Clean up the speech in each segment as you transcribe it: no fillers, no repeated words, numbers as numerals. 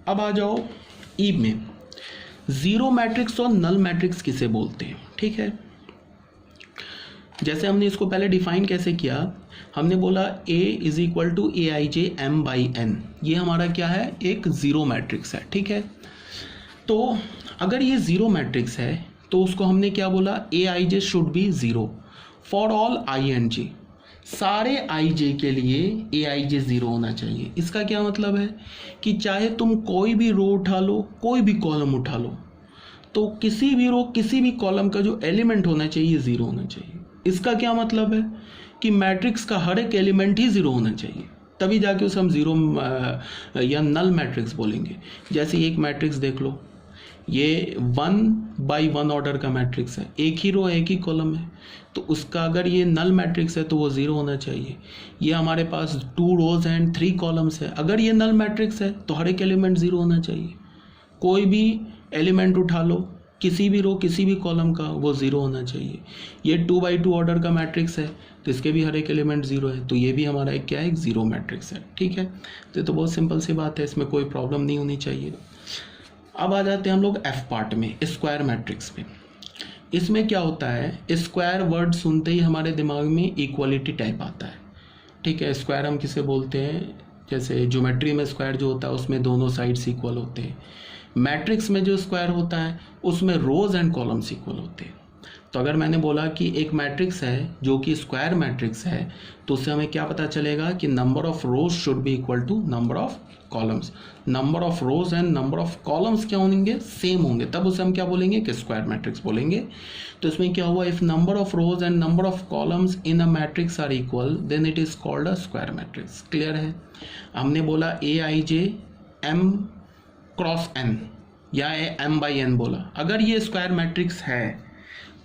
अब आ जाओ ई में, जीरो मैट्रिक्स और नल मैट्रिक्स किसे बोलते हैं, ठीक है। जैसे हमने इसको पहले डिफाइन कैसे किया, हमने बोला A is equal to AIJ M/N, ये हमारा क्या है, एक जीरो मैट्रिक्स है, ठीक है। तो अगर ये जीरो मैट्रिक्स है तो उसको हमने क्या बोला, AIJ should be zero for all INJ, सारे IJ के लिए AIJ जीरो होना चाहिए। इसका क्या मतलब है कि चाहे तुम कोई भी रो उठा लो, कोई भी कॉलम उठा लो, तो किसी भी रो किसी भी कॉलम का जो एलिमेंट होना चाहिए जीरो होना चाहिए। इसका क्या मतलब है कि मैट्रिक्स का हर एक एलिमेंट ही जीरो होना चाहिए, तभी जाके उसे हम जीरो या नल मैट्रिक्स बोलेंगे। जैसे एक मैट्रिक्स देख लो, ये 1/1 ऑर्डर का मैट्रिक्स है, एक ही रो है, एक ही कॉलम है, तो उसका अगर ये नल मैट्रिक्स है तो वो जीरो होना चाहिए। ये हमारे पास 2 रोज एंड 3 कॉलम्स है, अगर ये नल मैट्रिक्स है तो हर एक एलिमेंट जीरो होना चाहिए। कोई भी एलिमेंट उठा लो, किसी भी रो किसी भी कॉलम का, वो जीरो होना चाहिए। ये 2/2 ऑर्डर का मैट्रिक्स है तो इसके भी हर एक एलिमेंट जीरो है, तो ये भी हमारा एक क्या है, एक जीरो मैट्रिक्स है, ठीक है। तो ये तो बहुत सिंपल सी बात है, इसमें कोई प्रॉब्लम नहीं होनी चाहिए। अब आ जाते हैं हम लोग एफ पार्ट में, स्क्वायर मैट्रिक्स में। इसमें क्या होता है, स्क्वायर वर्ड सुनते ही हमारे दिमाग में इक्वलिटी टाइप आता है, ठीक है। स्क्वायर हम किसे बोलते हैं, जैसे ज्योमेट्री में स्क्वायर जो होता है उसमें दोनों साइड्स इक्वल होते हैं। मैट्रिक्स में जो स्क्वायर होता है उसमें रोज एंड कॉलम्स इक्वल होते हैं। तो अगर मैंने बोला कि एक मैट्रिक्स है जो कि स्क्वायर मैट्रिक्स है, तो उससे हमें क्या पता चलेगा कि number of rows should be equal to number of columns. Number of rows and number of columns क्या होंगे, सेम होंगे, तब उसे हम क्या बोलेंगे कि स्क्वायर मैट्रिक्स बोलेंगे। तो इसमें क्या हुआ, if number of rows and number of columns in a matrix are equal then it is called a square matrix. Clear है। हमने बोला AIJ M×N या M/N बोला, अगर ये स्क्वायर मैट्रिक्स है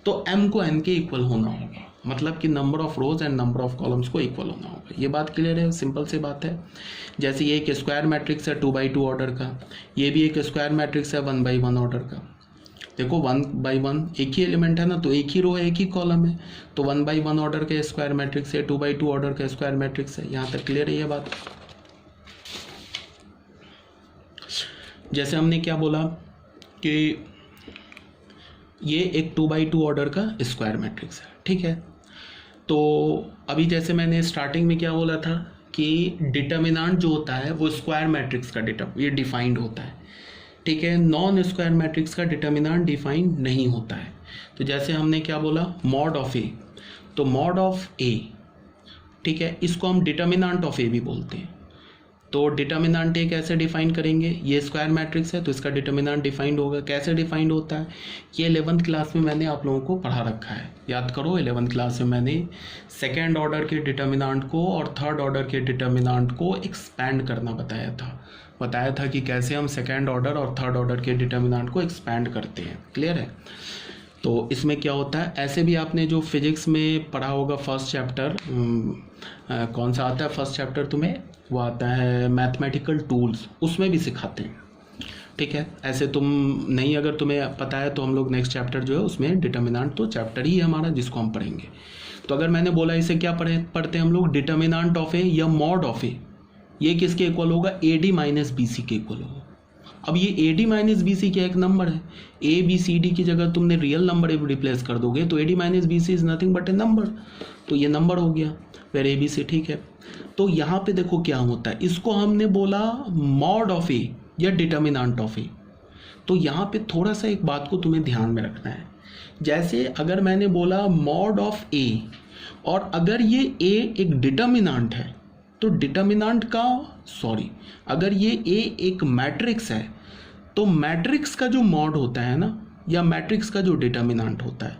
तो M को N के इक्वल होना होगा, मतलब कि number of rows and number of columns को इक्वल होना होगा। ये बात क्लियर है, सिंपल सी बात है। जैसे ये एक स्क्वायर मैट्रिक्स है 2/2 ऑर्डर का, ये भी एक स्क्वायर मैट्रिक्स है 1/1 ऑर्डर का। देखो 1/1 एक ही एलिमेंट है ना, तो एक ही रो है, एक ही कॉलम है, तो 1/1 ऑर्डर का स्क्वायर मैट्रिक्स है, 2/2 ऑर्डर का स्क्वायर मैट्रिक्स है। यहाँ तक क्लियर है ये बात। जैसे हमने क्या बोला कि ये एक 2/2 ऑर्डर का स्क्वायर मैट्रिक्स है, ठीक है। तो अभी जैसे मैंने स्टार्टिंग में क्या बोला था कि डिटर्मिनेंट जो होता है वो स्क्वायर मैट्रिक्स का ये डिफाइंड होता है, ठीक है। नॉन स्क्वायर मैट्रिक्स का डिटर्मिनेंट डिफाइंड नहीं होता है। तो जैसे हमने क्या बोला, मॉड ऑफ ए, तो मॉड ऑफ ए, ठीक है, इसको हम डिटर्मिनेंट ऑफ ए भी बोलते हैं। तो डिटर्मिनेंट ए कैसे डिफाइन करेंगे, ये स्क्वायर मैट्रिक्स है तो इसका डिटर्मिनेंट डिफाइंड होगा। कैसे डिफाइंड होता है, ये 11th क्लास में मैंने आप लोगों को पढ़ा रखा है, याद करो। 11th क्लास में मैंने सेकेंड ऑर्डर के डिटर्मिनेंट को और थर्ड ऑर्डर के डिटर्मिनेंट को एक्सपैंड करना बताया था कि कैसे हम सेकेंड ऑर्डर और थर्ड ऑर्डर के डिटर्मिनेंट को एक्सपैंड करते हैं। क्लियर है। तो इसमें क्या होता है, ऐसे भी आपने जो फिजिक्स में पढ़ा होगा फर्स्ट चैप्टर, कौन सा आता है फर्स्ट चैप्टर तुम्हें, वो आता है मैथमेटिकल टूल्स, उसमें भी सिखाते हैं, ठीक है। ऐसे तुम नहीं, अगर तुम्हें पता है तो हम लोग नेक्स्ट चैप्टर जो है उसमें डिटर्मिनेंट, तो चैप्टर ही है हमारा जिसको हम पढ़ेंगे। तो अगर मैंने बोला इसे क्या पढ़ते हैं हम लोग, डिटर्मिनेंट ऑफ ए या मॉड ऑफ ए, ये किसके इक्वल होगा, AD - BC के इक्वल होगा। अब ये AD - BC क्या एक नंबर है, ABCD की जगह तुमने रियल नंबर रिप्लेस कर दोगे तो AD - BC is nothing but A number, तो ये नंबर हो गया फिर ABC, ठीक है। तो यहाँ पे देखो क्या होता है, इसको हमने बोला मॉड ऑफ ए या डिटर्मिनेंट ऑफ ए। तो यहाँ पे थोड़ा सा एक बात को तुम्हें ध्यान में रखना है। जैसे अगर मैंने बोला मॉड ऑफ ए, और अगर ये ए एक डिटर्मिनेंट है तो डिटर्मिनेंट का अगर ये ए एक मैट्रिक्स है तो मैट्रिक्स का जो मॉड होता है ना, या मैट्रिक्स का जो डिटर्मिनेंट होता है,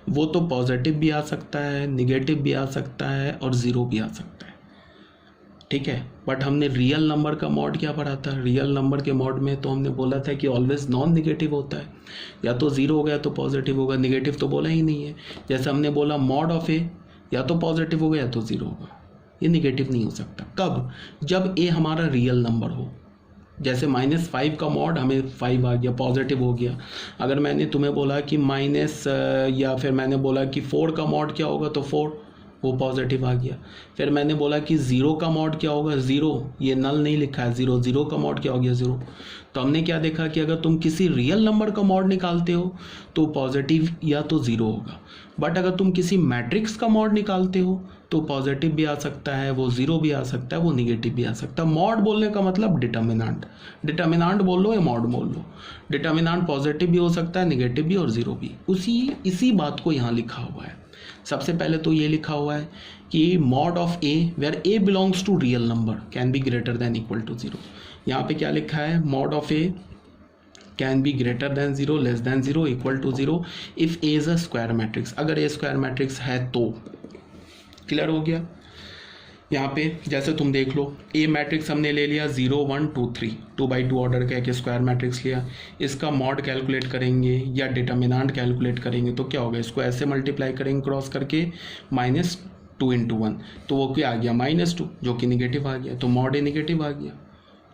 वो तो पॉजिटिव भी आ सकता है, निगेटिव भी आ सकता है और ज़ीरो भी आ सकता है, ठीक है। बट हमने रियल नंबर का मॉड क्या पढ़ा था, रियल नंबर के मॉड में तो हमने बोला था कि ऑलवेज नॉन निगेटिव होता है, या तो ज़ीरो हो गया तो पॉजिटिव होगा, निगेटिव तो बोला ही नहीं है। जैसे हमने बोला मॉड ऑफ ए, या तो पॉजिटिव होगा या तो ज़ीरो होगा, ये निगेटिव नहीं हो सकता। कब, जब ए हमारा रियल नंबर हो। जैसे -5 का मॉड हमें 5 आ गया, पॉजिटिव हो गया। अगर मैंने तुम्हें बोला कि माइनस, या फिर मैंने बोला कि 4 का मॉड क्या होगा तो 4, वो पॉजिटिव आ गया। फिर मैंने बोला कि ज़ीरो का मॉड क्या होगा, ज़ीरो, ये नल नहीं लिखा है, ज़ीरो, ज़ीरो का मॉड क्या हो गया, ज़ीरो। तो हमने क्या देखा कि अगर तुम किसी रियल नंबर का मॉड निकालते हो तो पॉजिटिव या तो ज़ीरो होगा, बट अगर तुम किसी मैट्रिक्स का मॉड निकालते हो तो पॉजिटिव भी आ सकता है, वो ज़ीरो भी आ सकता है, वो निगेटिव भी आ सकता है। मॉड बोलने का मतलब डिटर्मिनेंट, डिटर्मिनेंट बोल लो या मॉड बोल लो। डिटर्मिनेंट पॉजिटिव भी हो सकता है, निगेटिव भी और ज़ीरो भी। इसी बात को यहाँ लिखा हुआ है। सबसे पहले तो ये लिखा हुआ है कि mod of A where A belongs to real number can be greater than equal to zero. यहाँ पे क्या लिखा है, mod of A can be greater than zero, less than zero, equal to zero if A is a square matrix. अगर A square matrix है तो clear हो गया। यहाँ पे जैसे तुम देख लो, ए मैट्रिक्स हमने ले लिया 0 1 2 3, 2x2 ऑर्डर का एक स्क्वायर मैट्रिक्स लिया। इसका मॉड कैलकुलेट करेंगे या डिटर्मिनेंट कैलकुलेट करेंगे तो क्या होगा, इसको ऐसे मल्टीप्लाई करेंगे क्रॉस करके, -2 × 1, तो वो क्या आ गया, -2, जो कि निगेटिव आ गया। तो मॉड ए निगेटिव आ गया।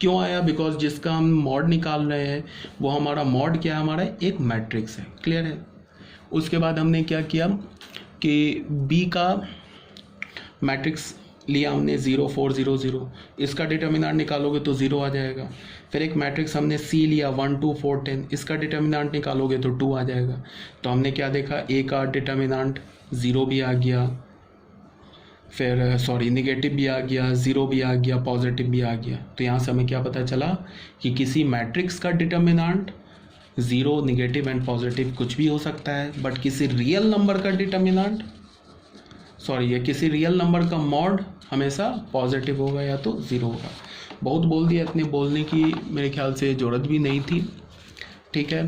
क्यों आया, बिकॉज जिसका हम मॉड निकाल रहे हैं वो हमारा मॉड क्या है, हमारा एक मैट्रिक्स है। क्लियर है। उसके बाद हमने क्या किया कि बी का मैट्रिक्स लिया हमने 0 4 0 0, इसका डिटर्मिनेंट निकालोगे तो 0 आ जाएगा। फिर एक मैट्रिक्स हमने सी लिया 1 2 4 10, इसका डिटर्मिनेंट निकालोगे तो 2 आ जाएगा। तो हमने क्या देखा, ए का डिटर्मिनेंट 0 भी आ गया, फिर निगेटिव भी आ गया, 0 भी आ गया, पॉजिटिव भी आ गया। तो यहाँ से हमें क्या पता चला कि किसी मैट्रिक्स का डिटर्मिनेंट 0, निगेटिव एंड पॉजिटिव कुछ भी हो सकता है, बट किसी रियल नंबर का डिटर्मिनेंट ये किसी रियल नंबर का मॉड हमेशा पॉजिटिव होगा या तो 0 होगा। बहुत बोल दिया, इतने बोलने की मेरे ख्याल से ज़रूरत भी नहीं थी। ठीक है।